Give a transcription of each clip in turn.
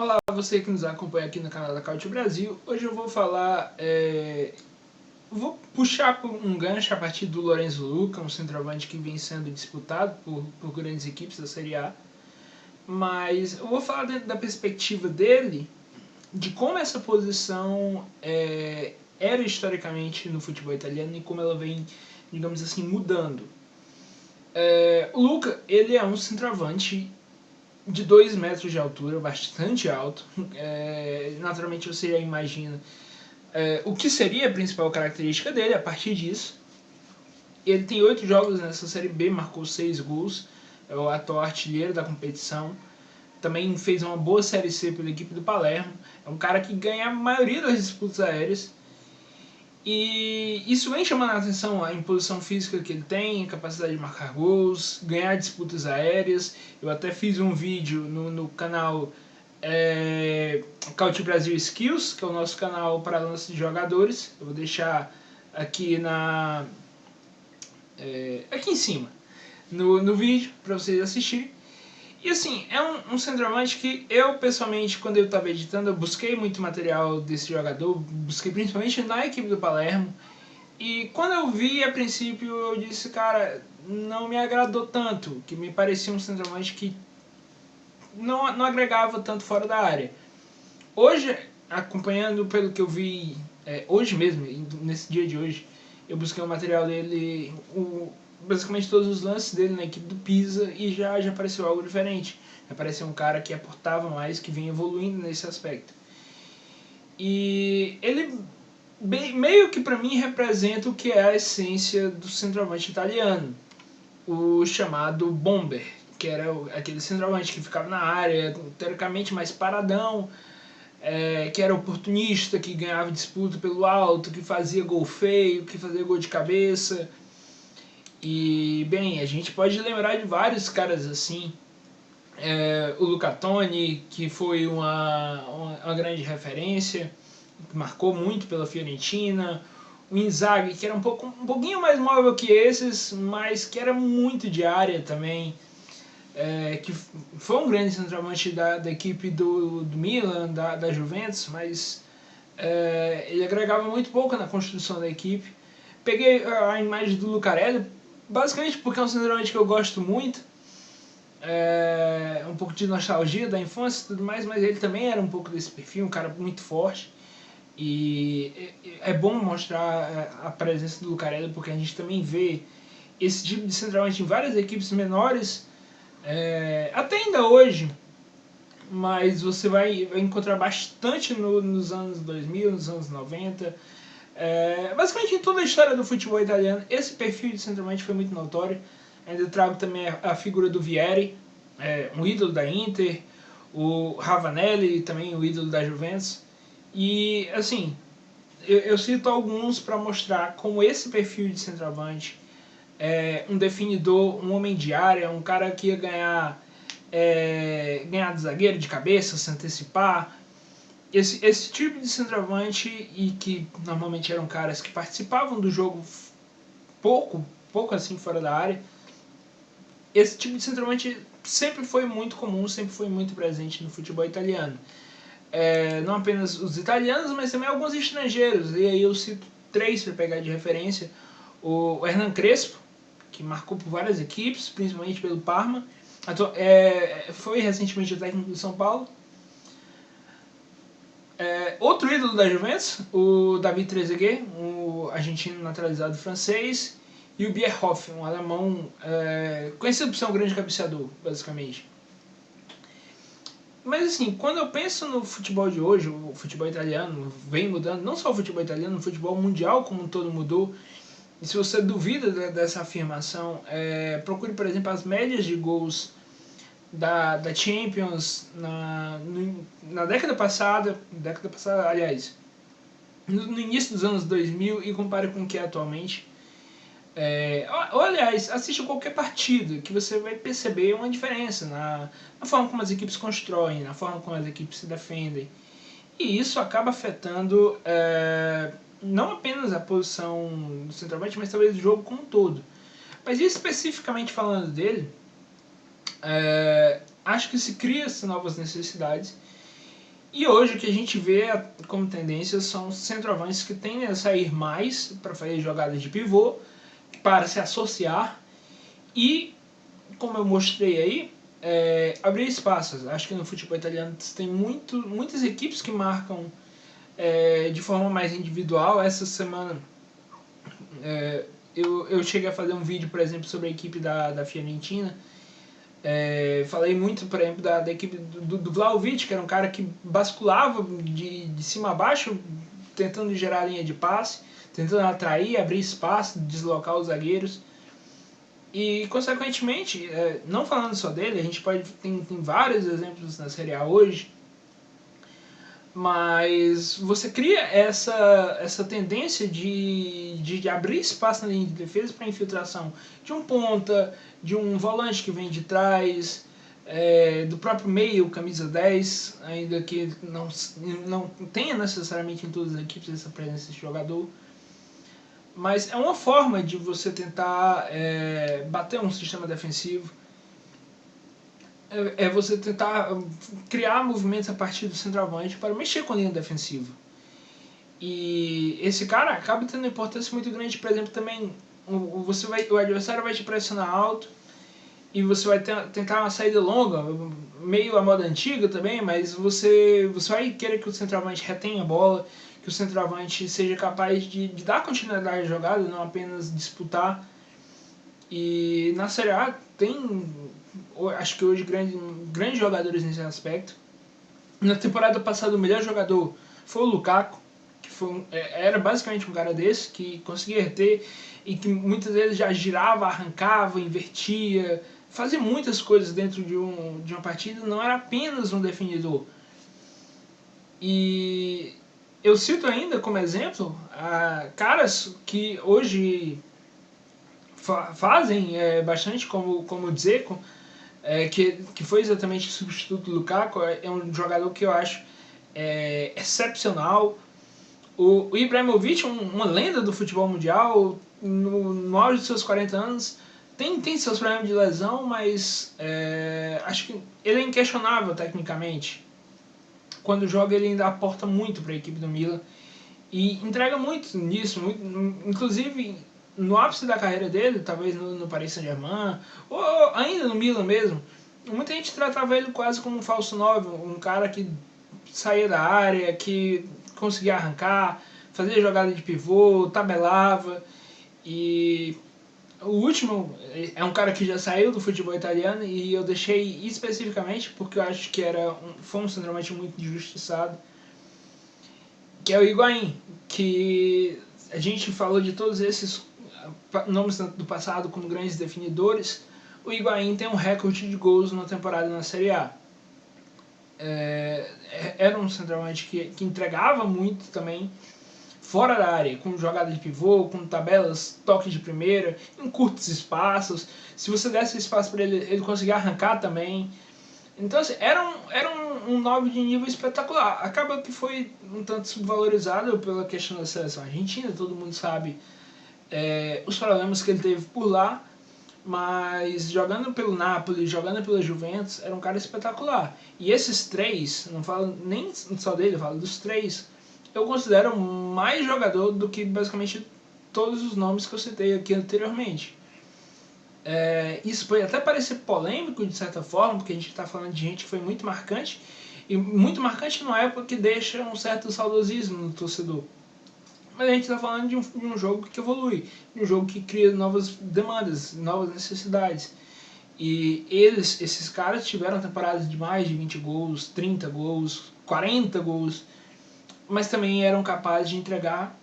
Olá, você que nos acompanha aqui no canal da Caute Brasil. Hoje eu vou falar, vou puxar um gancho a partir do Lorenzo Luca, um centroavante que vem sendo disputado por grandes equipes da Série A. Mas eu vou falar dentro da perspectiva dele, de como essa posição era historicamente no futebol italiano e como ela vem, digamos assim, mudando. O Luca, ele é um centroavante de 2 metros de altura, bastante alto. Naturalmente você já imagina o que seria a principal característica dele a partir disso. Ele tem 8 jogos nessa Série B, marcou 6 gols, é o atual artilheiro da competição. Também fez uma boa Série C pela equipe do Palermo. É um cara que ganha a maioria das disputas aéreas. E isso vem chamando a atenção, a imposição física que ele tem, a capacidade de marcar gols, ganhar disputas aéreas. Eu até fiz um vídeo no canal Caute Brasil Skills, que é o nosso canal para lance de jogadores. Eu vou deixar aqui aqui em cima no vídeo para vocês assistirem. E assim, é um centroavante que eu pessoalmente, quando eu estava editando, eu busquei muito material desse jogador, busquei principalmente na equipe do Palermo. E quando eu vi, a princípio, eu disse, cara, não me agradou tanto, que me parecia um centroavante que não agregava tanto fora da área. Hoje, acompanhando pelo que eu vi, hoje mesmo, nesse dia de hoje, eu busquei o material dele, basicamente todos os lances dele na equipe do Pisa, e já pareceu algo diferente. Já pareceu um cara que aportava mais, que vinha evoluindo nesse aspecto. E ele meio que para mim representa o que é a essência do centroavante italiano, o chamado bomber, que era aquele centroavante que ficava na área, teoricamente mais paradão, que era oportunista, que ganhava disputa pelo alto, que fazia gol feio, que fazia gol de cabeça. E, bem, a gente pode lembrar de vários caras assim. O Luca Toni, que foi uma grande referência, que marcou muito pela Fiorentina. O Inzaghi, que era um pouquinho mais móvel que esses, mas que era muito de área também. Que foi um grande centroavante da equipe do Milan, da Juventus, mas ele agregava muito pouco na construção da equipe. Peguei a imagem do Lucarelli, basicamente porque é um centroavante que eu gosto muito, um pouco de nostalgia da infância e tudo mais, mas ele também era um pouco desse perfil, um cara muito forte. E é bom mostrar a presença do Lucarelli, porque a gente também vê esse tipo de centroavante em várias equipes menores, até ainda hoje, mas você vai encontrar bastante nos anos 2000, nos anos 90. Basicamente em toda a história do futebol italiano, esse perfil de centroavante foi muito notório. Ainda trago também a figura do Vieri, um ídolo da Inter, o Ravanelli, também um ídolo da Juventus. E assim, eu cito alguns para mostrar como esse perfil de centroavante, um definidor, um homem de área, um cara que ia ganhar de zagueiro de cabeça, se antecipar. Esse tipo de centroavante, e que normalmente eram caras que participavam do jogo pouco assim fora da área, esse tipo de centroavante sempre foi muito comum, sempre foi muito presente no futebol italiano. Não apenas os italianos, mas também alguns estrangeiros, e aí eu cito 3 para pegar de referência. O Hernan Crespo, que marcou por várias equipes, principalmente pelo Parma, foi recentemente o técnico do São Paulo. Outro ídolo da Juventus, o David Trezeguet, um argentino naturalizado francês, e o Bierhoff, um alemão conhecido por ser um grande cabeceador, basicamente. Mas assim, quando eu penso no futebol de hoje, o futebol italiano vem mudando, não só o futebol italiano, o futebol mundial como um todo mudou. E se você duvida dessa afirmação, procure, por exemplo, as médias de gols da Champions na década passada, aliás, no início dos anos 2000, e compare com o que é atualmente. Ou aliás, assista qualquer partida que você vai perceber uma diferença na forma como as equipes constroem, na forma como as equipes se defendem. E isso acaba afetando não apenas a posição do centroavante, mas talvez o jogo como um todo. Mas especificamente falando dele, acho que se cria essas novas necessidades, E hoje o que a gente vê como tendência são centroavantes que tendem a sair mais para fazer jogadas de pivô, para se associar e, como eu mostrei aí, abrir espaços. Acho que no futebol italiano tem muitas equipes que marcam de forma mais individual. Essa semana eu cheguei a fazer um vídeo, por exemplo, sobre a equipe da Fiorentina. Falei muito, por exemplo, da equipe do Vlahovic, que era um cara que basculava de cima a baixo, tentando gerar a linha de passe, tentando atrair, abrir espaço, deslocar os zagueiros. E, consequentemente, não falando só dele, a gente tem vários exemplos na Série A hoje, mas você cria essa tendência de abrir espaço na linha de defesa para infiltração de um ponta, de um volante que vem de trás, do próprio meio, camisa 10, ainda que não tenha necessariamente em todas as equipes essa presença de jogador. Mas é uma forma de você tentar bater um sistema defensivo. É você tentar criar movimentos a partir do centroavante para mexer com a linha defensiva. E esse cara acaba tendo uma importância muito grande. Por exemplo, também o adversário vai te pressionar alto e você vai tentar uma saída longa, meio a moda antiga também, mas você vai querer que o centroavante retenha a bola, que o centroavante seja capaz de dar continuidade à jogada, não apenas disputar. E na Série A tem, acho que hoje, grandes jogadores nesse aspecto. Na temporada passada o melhor jogador foi o Lukaku, que era basicamente um cara desse, que conseguia reter e que muitas vezes já girava, arrancava, invertia, fazia muitas coisas dentro de uma partida, não era apenas um definidor. E eu cito ainda como exemplo caras que hoje fazem bastante, como o Dzeko, que foi exatamente o substituto do Lukaku. É um jogador que eu acho excepcional. O Ibrahimovic, uma lenda do futebol mundial, no auge de seus 40 anos, tem seus problemas de lesão, mas acho que ele é inquestionável tecnicamente. Quando joga, ele ainda aporta muito para a equipe do Milan e entrega muito nisso, inclusive no ápice da carreira dele, talvez no Paris Saint-Germain, ou ainda no Milan mesmo. Muita gente tratava ele quase como um falso 9, um cara que saía da área, que conseguia arrancar, fazia jogada de pivô, tabelava. E o último é um cara que já saiu do futebol italiano e eu deixei especificamente porque eu acho que foi um centroavante muito injustiçado, que é o Higuaín, que a gente falou de todos esses nomes do passado como grandes definidores. O Higuaín tem um recorde de gols na temporada na Série A. Era um centroavante que entregava muito também fora da área, com jogada de pivô, com tabelas, toque de primeira, em curtos espaços. Se você desse espaço para ele, ele conseguia arrancar também. Então, assim, era um 9 de nível espetacular. Acaba que foi um tanto subvalorizado pela questão da seleção argentina, todo mundo sabe os problemas que ele teve por lá, mas jogando pelo Napoli, jogando pela Juventus, era um cara espetacular. E esses três, não falo nem só dele, eu falo dos três, eu considero mais jogador do que basicamente todos os nomes que eu citei aqui anteriormente. Isso pode até parecer polêmico de certa forma, porque a gente está falando de gente que foi muito marcante, e muito marcante numa época que deixa um certo saudosismo no torcedor. Mas a gente está falando de um jogo que evolui, de um jogo que cria novas demandas, novas necessidades. E esses caras tiveram temporadas de mais de 20 gols, 30 gols, 40 gols, mas também eram capazes de entregar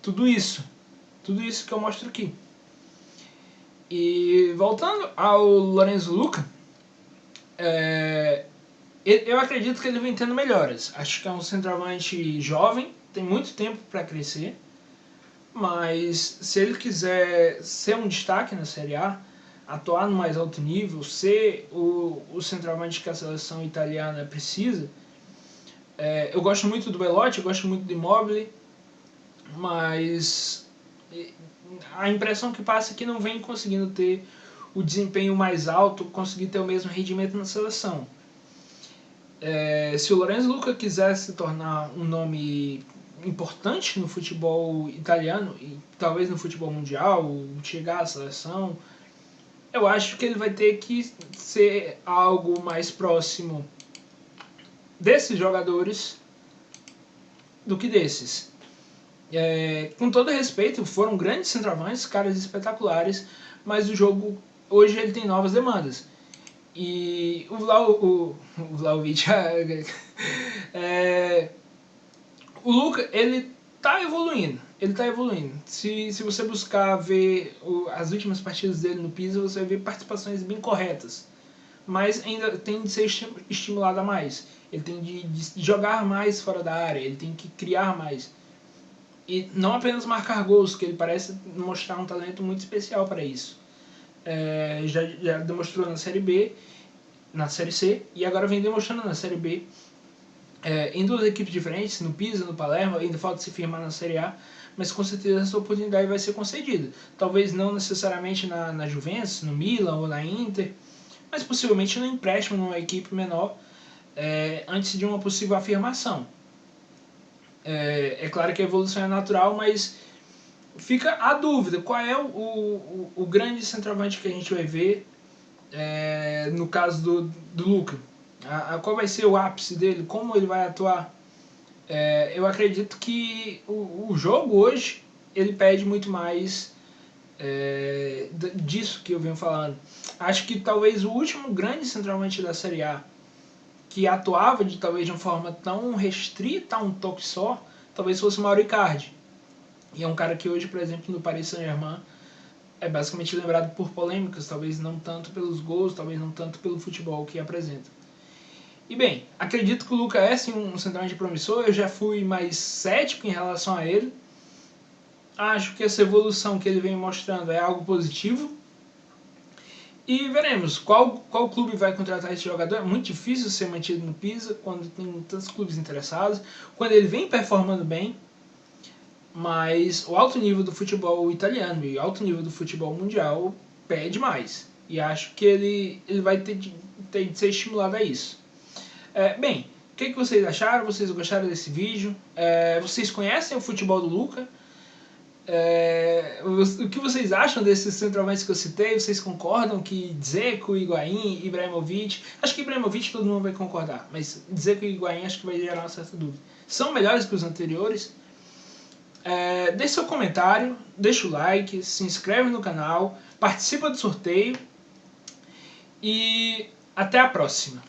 tudo isso que eu mostro aqui. E voltando ao Lorenzo Luca, eu acredito que ele vem tendo melhoras. Acho que é um centroavante jovem, tem muito tempo para crescer, mas se ele quiser ser um destaque na Série A, atuar no mais alto nível, ser o centroavante que a seleção italiana precisa, eu gosto muito do Belotti, eu gosto muito do Immobile, mas a impressão que passa é que não vem conseguindo ter o desempenho mais alto, conseguir ter o mesmo rendimento na seleção. Se o Lorenzo Luca quiser se tornar um nome importante no futebol italiano e talvez no futebol mundial, chegar à seleção, eu acho que ele vai ter que ser algo mais próximo desses jogadores do que desses. Com todo respeito, foram grandes centroavantes, caras espetaculares, mas o jogo hoje ele tem novas demandas. E o Vlahovic, o Luka, ele tá evoluindo. Ele tá evoluindo. Se você buscar ver as últimas partidas dele no Pisa, você vai ver participações bem corretas. Mas ainda tem de ser estimulado a mais. Ele tem de jogar mais fora da área, ele tem que criar mais. E não apenas marcar gols, que ele parece mostrar um talento muito especial para isso. Já demonstrou na Série B, na Série C, e agora vem demonstrando na Série B, em duas equipes diferentes, no Pisa, no Palermo, ainda falta se firmar na Série A, mas com certeza essa oportunidade vai ser concedida. Talvez não necessariamente na Juventus, no Milan ou na Inter, mas possivelmente no empréstimo numa equipe menor, antes de uma possível afirmação. É claro que a evolução é natural, mas fica a dúvida, qual é o grande centroavante que a gente vai ver no caso do Luka? Qual vai ser o ápice dele? Como ele vai atuar? Eu acredito que o jogo hoje ele pede muito mais disso que eu venho falando. Acho que talvez o último grande centroavante da Série A que atuava talvez de uma forma tão restrita a um toque só, talvez fosse o Mauro Icardi. E é um cara que hoje, por exemplo, no Paris Saint-Germain, é basicamente lembrado por polêmicas, talvez não tanto pelos gols, talvez não tanto pelo futebol que apresenta. E bem, acredito que o Luka é sim um centroavante promissor, eu já fui mais cético em relação a ele. Acho que essa evolução que ele vem mostrando é algo positivo. E veremos qual clube vai contratar esse jogador. É muito difícil ser mantido no Pisa quando tem tantos clubes interessados, quando ele vem performando bem. Mas o alto nível do futebol italiano e o alto nível do futebol mundial pede mais. E acho que ele vai ter de ser estimulado a isso. Bem, o que vocês acharam? Vocês gostaram desse vídeo? Vocês conhecem o futebol do Luka? O que vocês acham desses centroavantes que eu citei? Vocês concordam que Dzeko, Higuaín, Ibrahimovic... Acho que Ibrahimovic todo mundo vai concordar, mas Dzeko e Higuaín acho que vai gerar uma certa dúvida. São melhores que os anteriores? Deixe seu comentário, deixa o like, se inscreve no canal, participa do sorteio e até a próxima.